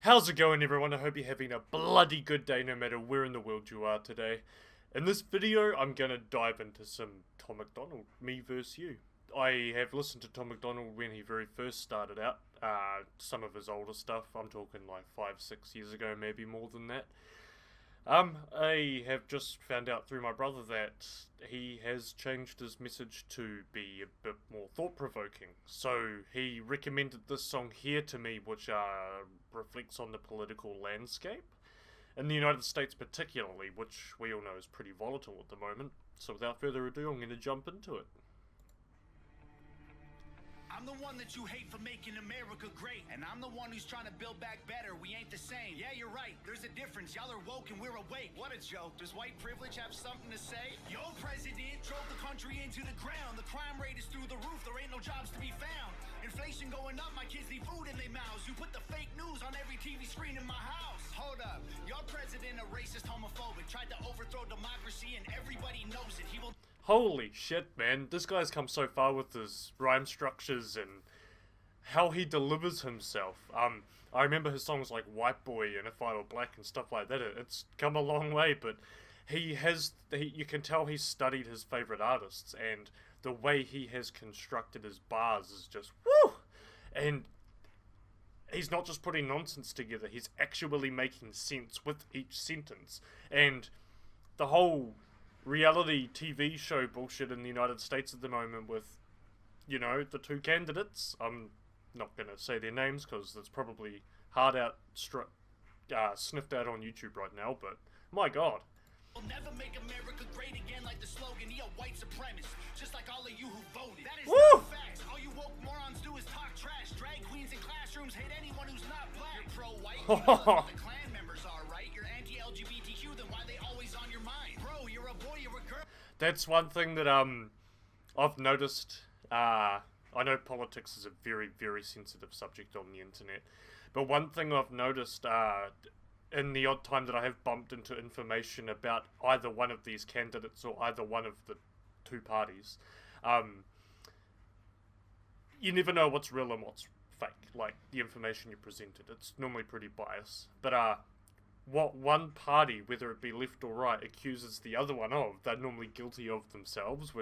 How's it going, everyone? I hope you're having a bloody good day no matter where in the world you are today. In this video, I'm gonna dive into some Tom MacDonald, me versus you. I have listened to Tom MacDonald when he very first started out, some of his older stuff. I'm talking like 5-6 years ago, maybe more than that. I have just found out through my brother that he has changed his message to be a bit more thought-provoking. So he recommended this song here to me, which reflects on the political landscape in the United States particularly, which we all know is pretty volatile at the moment. So without further ado, I'm going to jump into it. I'm the one that you hate for making America great, and I'm the one who's trying to build back better. We ain't the same. Yeah, you're right. There's a difference. Y'all are woke and we're awake. What a joke. Does white privilege have something to say? Your president drove the country into the ground. The crime rate is through the roof. There ain't no jobs to be found. Inflation going up. My kids need food in their mouths. You put the fake news on every TV screen in my house. Hold up. Your president, a racist, homophobic, tried to overthrow democracy, and everybody knows it. He will... Holy shit, man. This guy's come so far with his rhyme structures and how he delivers himself. I remember his songs like White Boy and If I Were Black and stuff like that. It's come a long way, but you can tell he's studied his favorite artists, and the way he has constructed his bars is just woo! And he's not just putting nonsense together, he's actually making sense with each sentence. And the whole reality TV show bullshit in the United States at the moment with, you know, the two candidates. I'm not going to say their names because it's probably hard out, sniffed out on YouTube right now, but my god. We'll never make America great again like the slogan, he a white supremacist, just like all of you who voted. That is not facts. All you woke morons do is talk trash. Drag queens in classrooms hate anyone who's not black. You're pro-white, you know that's what the Klan members are, right? You're anti-LGBTQ, then why are they always on your mind? Bro, you're a boy, you're a girl. That's one thing that I've noticed. I know politics is a very, very sensitive subject on the internet, but one thing I've noticed in the odd time that I have bumped into information about either one of these candidates or either one of the two parties, you never know what's real and what's fake, like the information you presented. It's normally pretty biased, but what one party, whether it be left or right, accuses the other one of, they're normally guilty of themselves,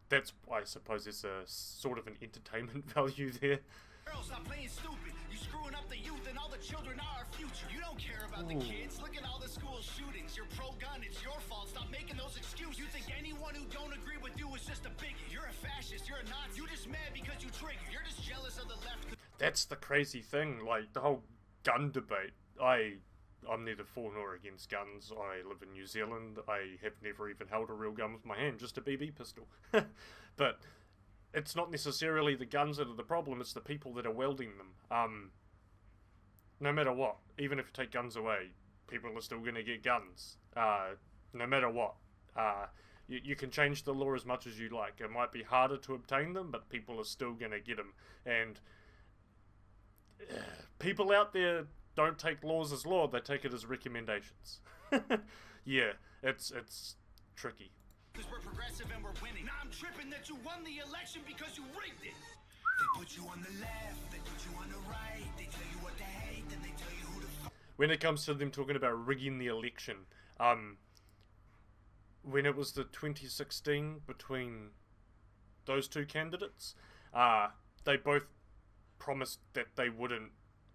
that's, I suppose, there's a sort of an entertainment value there. Girls, stop playing stupid. You screwing up the youth, and all the children are our future. You don't care about the kids. Look at all the school shootings. You're pro-gun. It's your fault. Stop making those excuses. You think anyone who don't agree with you is just a bigot. You're a fascist. You're a Nazi. You just mad because you triggered. You're just jealous of the left. That's the crazy thing. Like the whole gun debate. I'm neither for nor against guns. I live in New Zealand. I have never even held a real gun with my hand, just a BB pistol. But it's not necessarily the guns that are the problem, it's the people that are wielding them. No matter what, even if you take guns away, people are still going to get guns. No matter what. You can change the law as much as you like. It might be harder to obtain them, but people are still going to get them. And people out there don't take laws as law, they take it as recommendations. Yeah, it's tricky. Because we're progressive and we're winning. Now I'm tripping that you won the election because you rigged it. They put you on the left, they put you on the right, they tell you what to hate, then they tell you who to when it comes to them talking about rigging the election, when it was the 2016 between those two candidates, they both promised that they wouldn't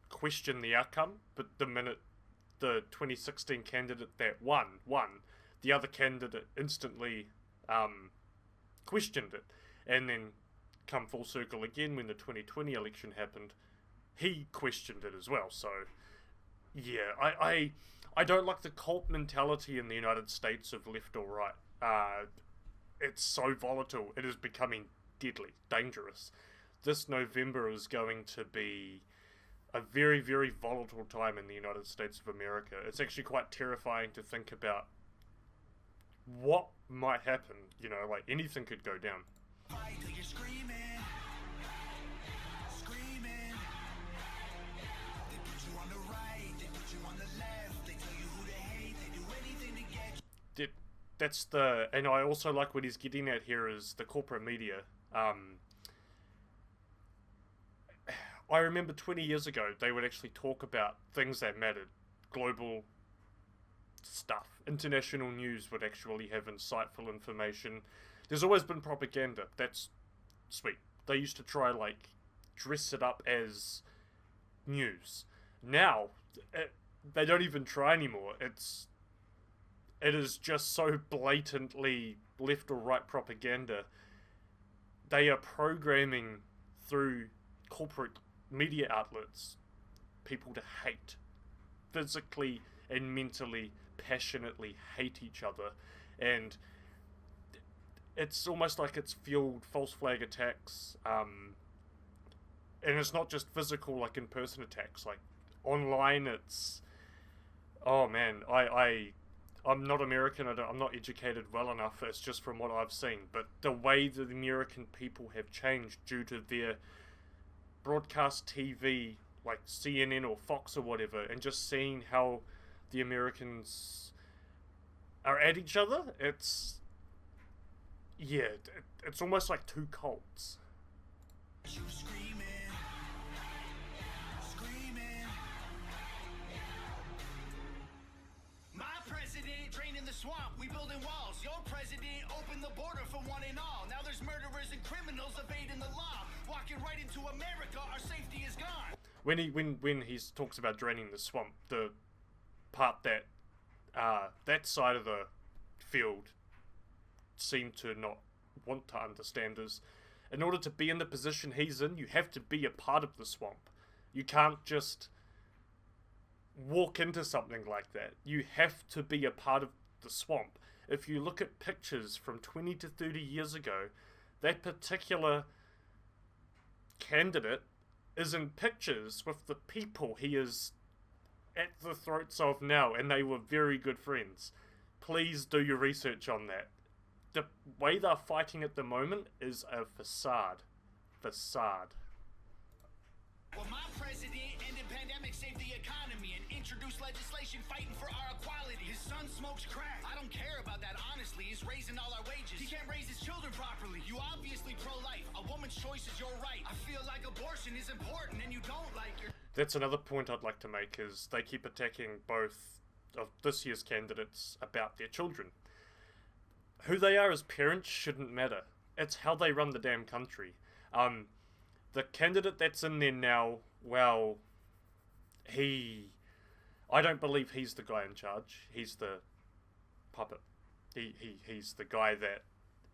question the outcome, but the minute the 2016 candidate that won, the other candidate instantly questioned it, and then come full circle again when the 2020 election happened, he questioned it as well. So yeah, I don't like the cult mentality in the United States of left or right. It's so volatile, it is becoming deadly, dangerous. This November is going to be a very, very volatile time in the United States of America. It's actually quite terrifying to think about what might happen. You know, like anything could go down. You're screaming, screaming. They put you on the right, they put you on the left, they tell you who to hate, they do anything to get you. And I also like what he's getting at here is the corporate media. I remember 20 years ago, they would actually talk about things that mattered. Global stuff. International news would actually have insightful information. There's always been propaganda. That's sweet. They used to try, like, dress it up as news. Now, they don't even try anymore. It is just so blatantly left or right propaganda. They are programming through corporate media outlets people to hate, physically and mentally, passionately hate each other, and it's almost like it's fueled false flag attacks, and it's not just physical, like in-person attacks, like online. It's, oh man, I'm not American. I'm not educated well enough. It's just from what I've seen. But the way that the American people have changed due to their broadcast TV, like CNN or Fox or whatever, and just seeing how the Americans are at each other, it's almost like two cults. You screaming, screaming. My president draining the swamp, we building walls. Your president opened the border for one and all. Now there's murderers and criminals evading the law. Walking right into America, our safety is gone. When he talks about draining the swamp, the part that that side of the field seem to not want to understand is, in order to be in the position he's in, you have to be a part of the swamp. You can't just walk into something like that. You have to be a part of the swamp. If you look at pictures from 20 to 30 years ago, that particular candidate is in pictures with the people he is at the throats of now, and they were very good friends. Please do your research on that. The way they're fighting at the moment is a facade. Well, my president ended pandemic, saved the economy, and introduced legislation fighting for our equality. His son smokes crack. I don't care about that, honestly. He's raising all our wages. He can't raise his children properly. You obviously pro-life. A woman's choice is your right. I feel like abortion is important and you don't like your... That's another point I'd like to make, is they keep attacking both of this year's candidates about their children. Who they are as parents shouldn't matter. It's how they run the damn country. The candidate that's in there now, well, I don't believe he's the guy in charge. He's the puppet. He's the guy that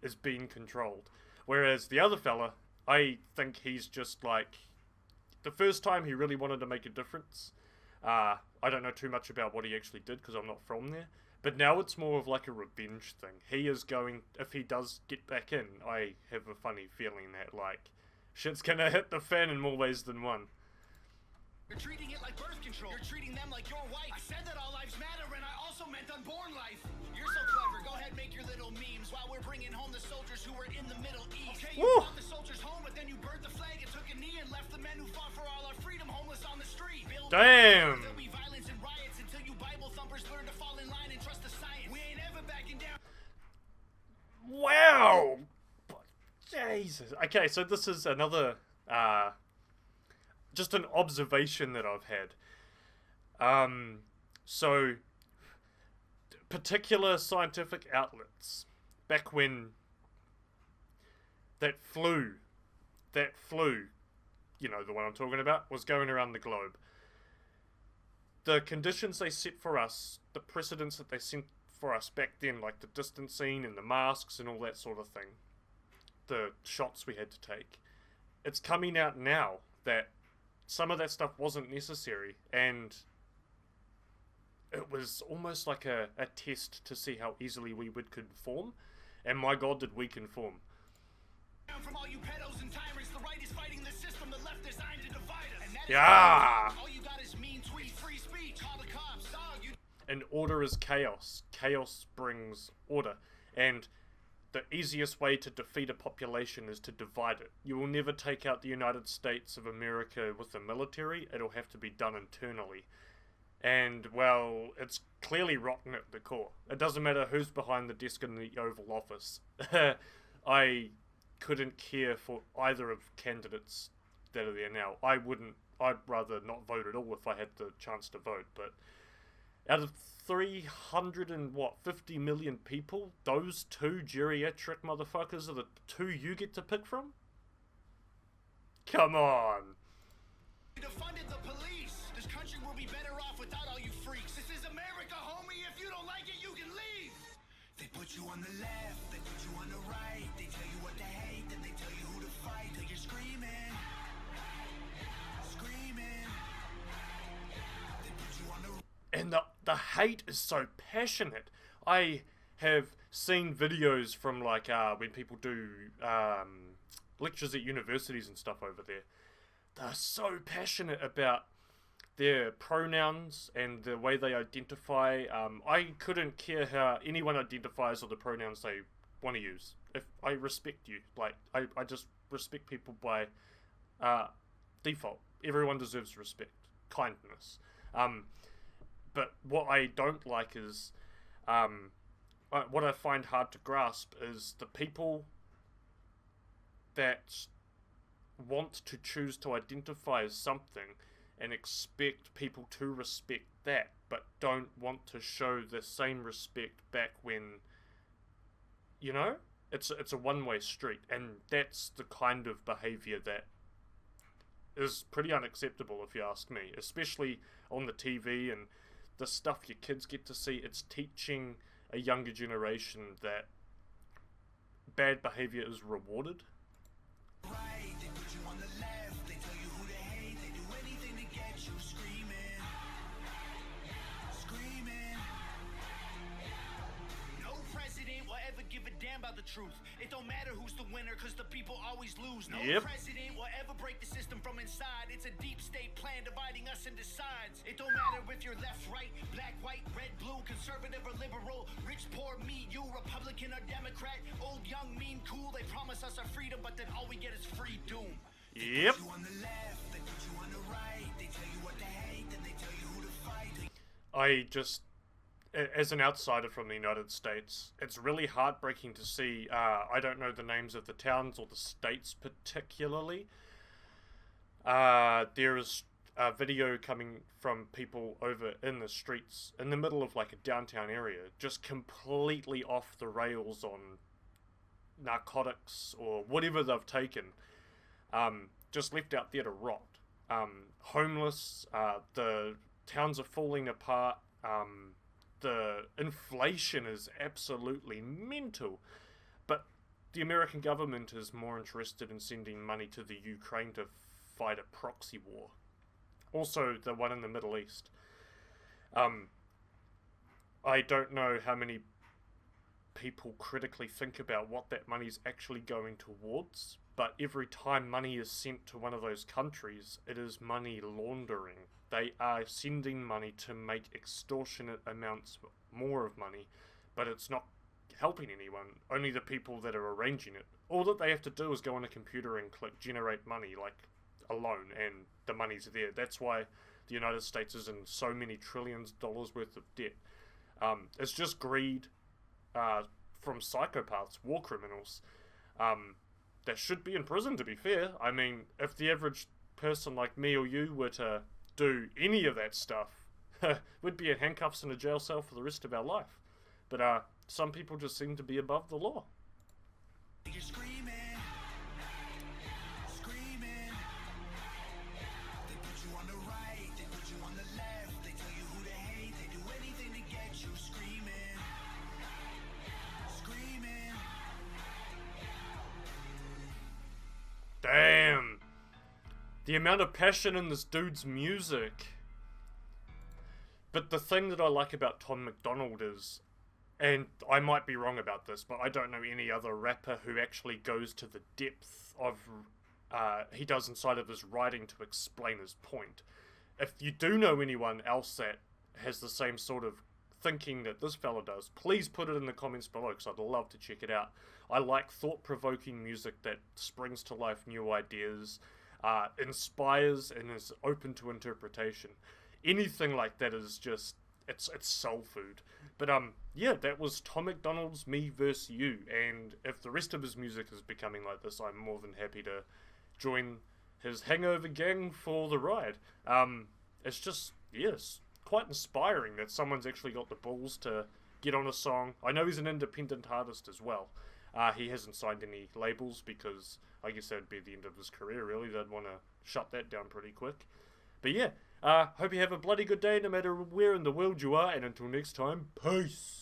is being controlled. Whereas the other fella, I think he's just like, the first time he really wanted to make a difference. I don't know too much about what he actually did because I'm not from there. But now it's more of like a revenge thing. He is going, if he does get back in, I have a funny feeling that, like, shit's gonna hit the fan in more ways than one. You're treating it like birth control. You're treating them like your wife. I said that all lives matter, and I also meant unborn life. You're so clever. Go ahead, make your little memes while we're bringing home the soldiers who were in the Middle East. Okay, you brought the soldiers home, but then you burned the flag and took a knee and left the men who fought for all our freedom homeless on the street. Damn! There'll be violence and riots until you Bible thumpers learn to fall in line and trust the science. We ain't ever backing down. Wow! Jesus. Okay, so this is another, just an observation that I've had. So, particular scientific outlets, back when that flu, you know, the one I'm talking about, was going around the globe. The conditions they set for us, the precedents that they set for us back then, like the distancing and the masks and all that sort of thing, the shots we had to take, it's coming out now that some of that stuff wasn't necessary, and it was almost like a test to see how easily we would conform, and my god, did we conform. From all you pedos and tyrants, the right is fighting the system, the left designed to divide us. And that Yeah! All you got is mean tweets, free speech, call the cops, dog, you... And order is chaos. Chaos brings order, and the easiest way to defeat a population is to divide it. You will never take out the United States of America with the military. It'll have to be done internally. And, well, it's clearly rotten at the core. It doesn't matter who's behind the desk in the Oval Office. I couldn't care for either of candidates that are there now. I'd rather not vote at all if I had the chance to vote, but out of 350 million people, those two geriatric motherfuckers are the two you get to pick from? Come on. Defunded the police. This country will be better off without all you freaks. This is America, homie. If you don't like it, you can leave. They put you on the left, they put you on the right. They tell you what to hate, then they tell you who to fight. Till you're screaming, screaming. They put you on the And the hate is so passionate. I have seen videos from like when people do lectures at universities and stuff over there. They're so passionate about their pronouns and the way they identify. I couldn't care how anyone identifies or the pronouns they want to use. If I respect you, like I just respect people by default. Everyone deserves respect, kindness. But what I don't like is, what I find hard to grasp is the people that want to choose to identify as something and expect people to respect that, but don't want to show the same respect back when, you know, it's a one-way street, and that's the kind of behavior that is pretty unacceptable if you ask me, especially on the TV and the stuff your kids get to see. It's teaching a younger generation that bad behavior is rewarded. right. They put you on the left. They tell you who to hate. They do anything to get you screaming, screaming. No president will ever give a damn about the truth. It don't matter who's the winner, cause the people always lose. No president will ever break the system from inside. It's a deep state plan dividing us into sides. It don't matter if you're left, right, black, white, red, blue, conservative or liberal, rich, poor, me, you, Republican or Democrat, old, young, mean, cool. They promise us our freedom, but then all we get is free doom. They Yep. put you on the left, they put you on the right. They tell you what to hate, then they tell you who to fight. I just, as an outsider from the United States, it's really heartbreaking to see, I don't know the names of the towns or the states particularly. There is a video coming from people over in the streets, in the middle of like a downtown area, just completely off the rails on narcotics or whatever they've taken, just left out there to rot. Homeless, the towns are falling apart, the inflation is absolutely mental, but the American government is more interested in sending money to the Ukraine to fight a proxy war. Also, the one in the Middle East. I don't know how many people critically think about what that money's actually going towards, but every time money is sent to one of those countries, it is money laundering. They are sending money to make extortionate amounts more of money, but it's not helping anyone, only the people that are arranging it. All that they have to do is go on a computer and click generate money, like a loan, and the money's there. That's why the United States is in so many trillions of dollars worth of debt. It's just greed from psychopaths, war criminals, that should be in prison, to be fair. I mean, if the average person like me or you were to do any of that stuff, we'd be in handcuffs in a jail cell for the rest of our life. But some people just seem to be above the law. You're screaming, screaming. They put you on the right, they put you on the left. They tell you who to hate, they do anything to get you screaming, screaming. Damn. The amount of passion in this dude's music. But the thing that I like about Tom MacDonald is, and I might be wrong about this, but I don't know any other rapper who actually goes to the depth of he does inside of his writing to explain his point. If you do know anyone else that has the same sort of thinking that this fella does, please put it in the comments below, because I'd love to check it out. I like thought-provoking music that springs to life new ideas, inspires, and is open to interpretation. Anything like that is just, it's soul food. But yeah, that was Tom MacDonald's Me vs. You, and if the rest of his music is becoming like this, I'm more than happy to join his Hangover gang for the ride. It's just, yes, quite inspiring that someone's actually got the balls to get on a song. I know he's an independent artist as well. He hasn't signed any labels because I guess that would be the end of his career, really. They'd want to shut that down pretty quick. But yeah, hope you have a bloody good day no matter where in the world you are, and until next time, peace!